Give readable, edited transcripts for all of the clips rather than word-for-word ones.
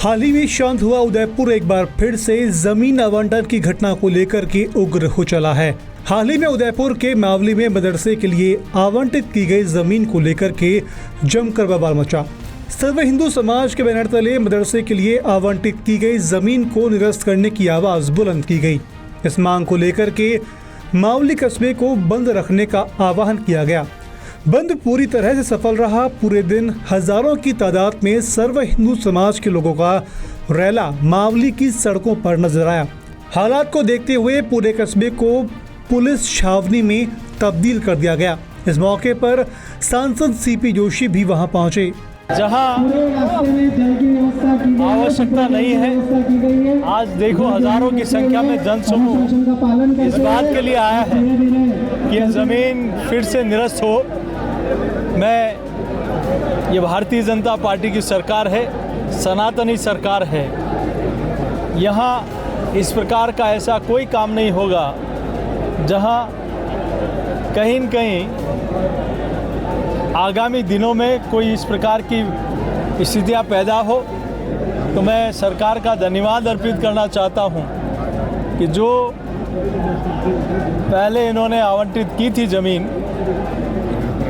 हाल ही में शांत हुआ उदयपुर एक बार फिर से जमीन आवंटन की घटना को लेकर के उग्र हो चला है। हाल ही में उदयपुर के मावली में मदरसे के लिए आवंटित की गई जमीन को लेकर के जमकर बवाल मचा। सर्व हिंदू समाज के बैनर तले मदरसे के लिए आवंटित की गई जमीन को निरस्त करने की आवाज बुलंद की गई। इस मांग को लेकर के मावली कस्बे को बंद रखने का आह्वान किया गया। बंद पूरी तरह से सफल रहा। पूरे दिन हजारों की तादाद में सर्व हिंदू समाज के लोगों का रैला मावली की सड़कों पर नजर आया। हालात को देखते हुए पूरे कस्बे को पुलिस छावनी में तब्दील कर दिया गया। इस मौके पर सांसद सीपी जोशी भी वहां पहुंचे। जहां आवश्यकता नहीं है, आज देखो हजारों की संख्या में जनसमूह इस बात के लिए आया है कि यह जमीन फिर से निरस्त हो। ये भारतीय जनता पार्टी की सरकार है, सनातनी सरकार है। यहाँ इस प्रकार का ऐसा कोई काम नहीं होगा जहाँ कहीं न कहीं आगामी दिनों में कोई इस प्रकार की स्थितियाँ पैदा हो। तो मैं सरकार का धन्यवाद अर्पित करना चाहता हूँ कि जो पहले इन्होंने आवंटित की थी ज़मीन,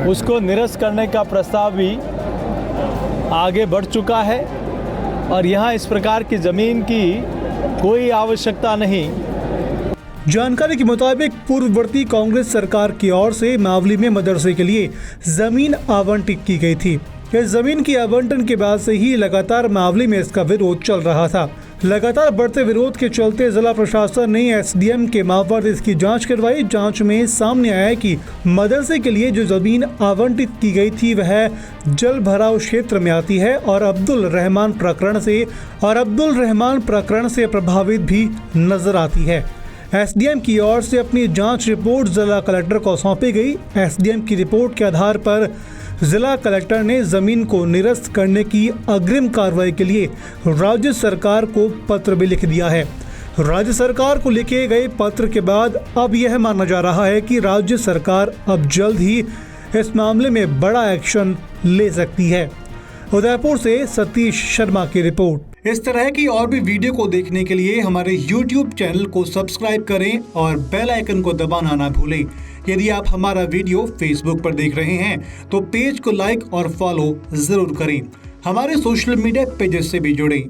उसको निरस्त करने का प्रस्ताव भी आगे बढ़ चुका है और यहाँ इस प्रकार की ज़मीन की कोई आवश्यकता नहीं। जानकारी के मुताबिक पूर्ववर्ती कांग्रेस सरकार की ओर से मावली में मदरसे के लिए जमीन आवंटित की गई थी। इस जमीन की आवंटन के बाद से ही लगातार मावली में इसका विरोध चल रहा था। लगातार बढ़ते विरोध के चलते जिला प्रशासन ने एसडीएम के मार्फत इसकी जांच करवाई। जांच में सामने आया कि मदरसे के लिए जो जमीन आवंटित की गई थी वह जल भराव क्षेत्र में आती है और अब्दुल रहमान प्रकरण से प्रभावित भी नजर आती है। एसडीएम की ओर से अपनी जांच रिपोर्ट जिला कलेक्टर को सौंपी गई। एसडीएम की रिपोर्ट के आधार पर जिला कलेक्टर ने जमीन को निरस्त करने की अग्रिम कार्रवाई के लिए राज्य सरकार को पत्र भी लिख दिया है। राज्य सरकार को लिखे गए पत्र के बाद अब यह माना जा रहा है कि राज्य सरकार अब जल्द ही इस मामले में बड़ा एक्शन ले सकती है। उदयपुर से सतीश शर्मा की रिपोर्ट। इस तरह की और भी वीडियो को देखने के लिए हमारे YouTube चैनल को सब्सक्राइब करें और बेल आइकन को दबाना ना भूलें। यदि आप हमारा वीडियो Facebook पर देख रहे हैं तो पेज को लाइक और फॉलो जरूर करें। हमारे सोशल मीडिया पेजेस से भी जुड़ें।